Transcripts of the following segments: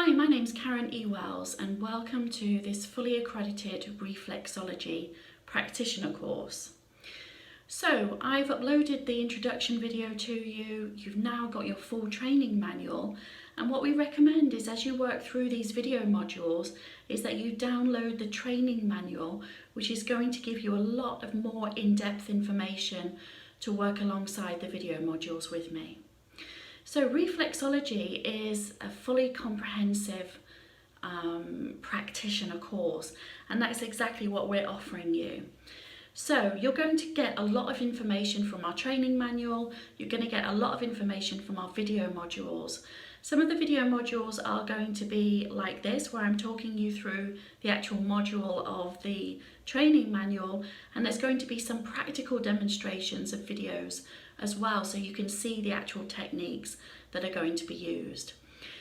Hi, my name's Karen E. Wells and welcome to this fully accredited reflexology practitioner course. So I've uploaded the introduction video to you. You've now got your full training manual, and what we recommend is as you work through these video modules is that you download the training manual, which is going to give you a lot of more in-depth information to work alongside the video modules with me. So reflexology is a fully comprehensive practitioner course, and that's exactly what we're offering you. So you're going to get a lot of information from our training manual, you're going to get a lot of information from our video modules. Some of the video modules are going to be like this, where I'm talking you through the actual module of the training manual, and there's going to be some practical demonstrations of videos as well, so you can see the actual techniques that are going to be used.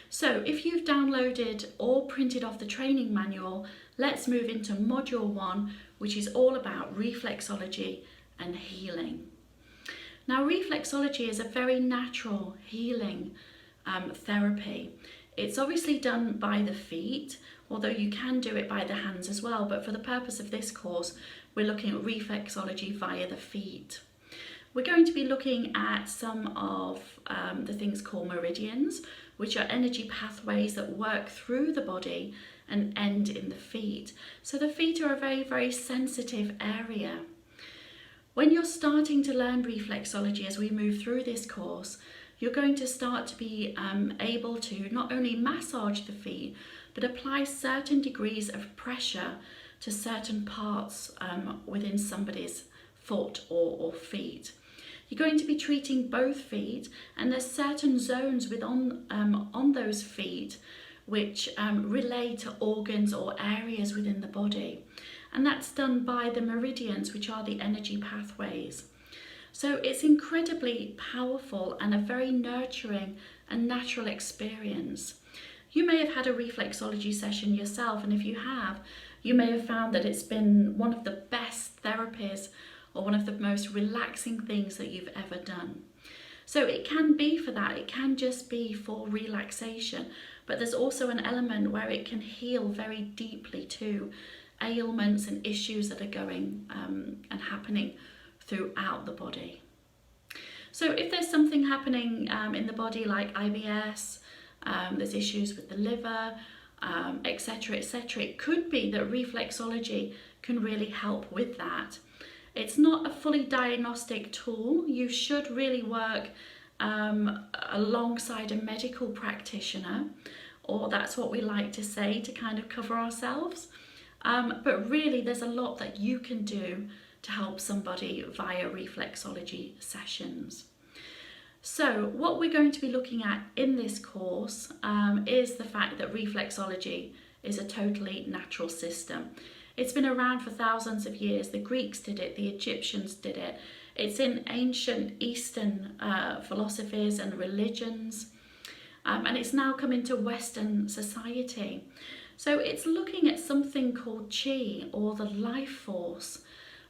So if you've downloaded or printed off the training manual, let's move into module 1, which is all about reflexology and healing. Now, reflexology is a very natural healing therapy. It's obviously done by the feet, although you can do it by the hands as well, but for the purpose of this course, we're looking at reflexology via the feet. We're going to be looking at some of the things called meridians, which are energy pathways that work through the body and end in the feet. So the feet are a very, very sensitive area. When you're starting to learn reflexology as we move through this course, you're going to start to be able to not only massage the feet, but apply certain degrees of pressure to certain parts within somebody's foot or feet. You're going to be treating both feet, and there's certain zones on those feet which relate to organs or areas within the body. And that's done by the meridians, which are the energy pathways. So it's incredibly powerful and a very nurturing and natural experience. You may have had a reflexology session yourself, and if you have, you may have found that it's been one of the best therapies or one of the most relaxing things that you've ever done. So it can be for that, it can just be for relaxation, but there's also an element where it can heal very deeply to ailments and issues that are going and happening throughout the body. So if there's something happening in the body like IBS, there's issues with the liver, etc., etc., it could be that reflexology can really help with that. It's not a fully diagnostic tool. You should really work alongside a medical practitioner, or that's what we like to say to kind of cover ourselves. But really there's a lot that you can do to help somebody via reflexology sessions. So what we're going to be looking at in this course is the fact that reflexology is a totally natural system. It's been around for thousands of years. The Greeks did it, the Egyptians did it. It's in ancient Eastern philosophies and religions, and it's now come into Western society. So it's looking at something called chi, or the life force.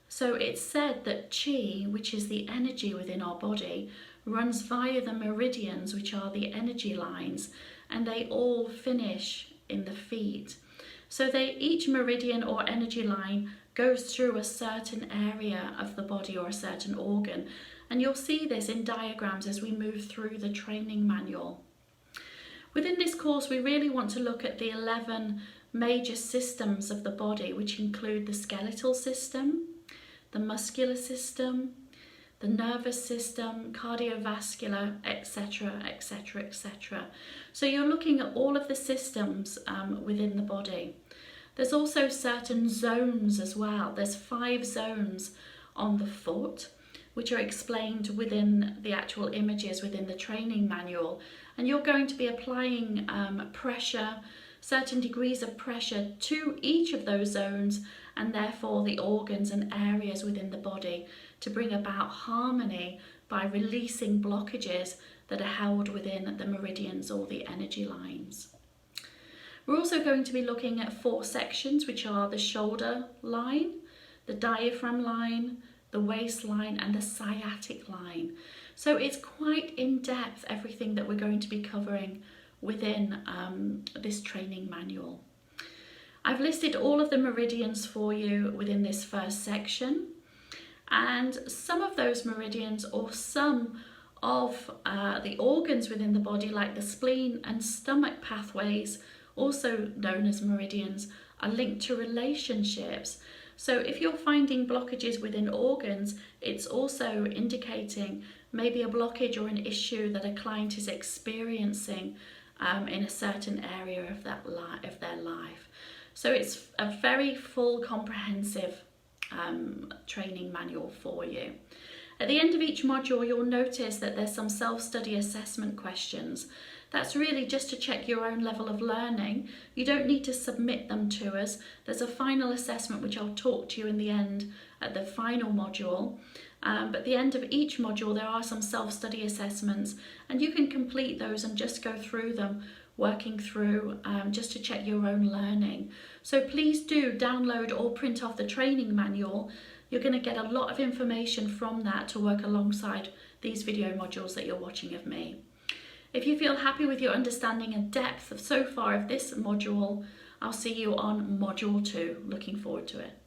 So it's said that chi, which is the energy within our body, runs via the meridians, which are the energy lines, and they all finish in the feet. So each meridian or energy line goes through a certain area of the body or a certain organ, and you'll see this in diagrams as we move through the training manual. Within this course, we really want to look at the 11 major systems of the body, which include the skeletal system, the muscular system, the nervous system, cardiovascular, etc., etc., etc. So you're looking at all of the systems within the body. There's also certain zones as well. There's 5 zones on the foot, which are explained within the actual images within the training manual. And you're going to be applying pressure, certain degrees of pressure to each of those zones, and therefore the organs and areas within the body, to bring about harmony by releasing blockages that are held within the meridians or the energy lines. We're also going to be looking at 4 sections, which are the shoulder line, the diaphragm line, the waistline, and the sciatic line. So it's quite in depth, everything that we're going to be covering within this training manual. I've listed all of the meridians for you within this first section, and some of those meridians, or some of the organs within the body, like the spleen and stomach pathways, also known as meridians, are linked to relationships. So if you're finding blockages within organs, it's also indicating maybe a blockage or an issue that a client is experiencing in a certain area of their life. So it's a very full, comprehensive training manual for you. At the end of each module, you'll notice that there's some self-study assessment questions. That's really just to check your own level of learning. You don't need to submit them to us. There's a final assessment which I'll talk to you in the end at the final module. But at the end of each module, there are some self-study assessments, and you can complete those and just go through them, working through just to check your own learning. So please do download or print off the training manual. You're going to get a lot of information from that to work alongside these video modules that you're watching of me. If you feel happy with your understanding and depth so far of this module, I'll see you on module 2. Looking forward to it.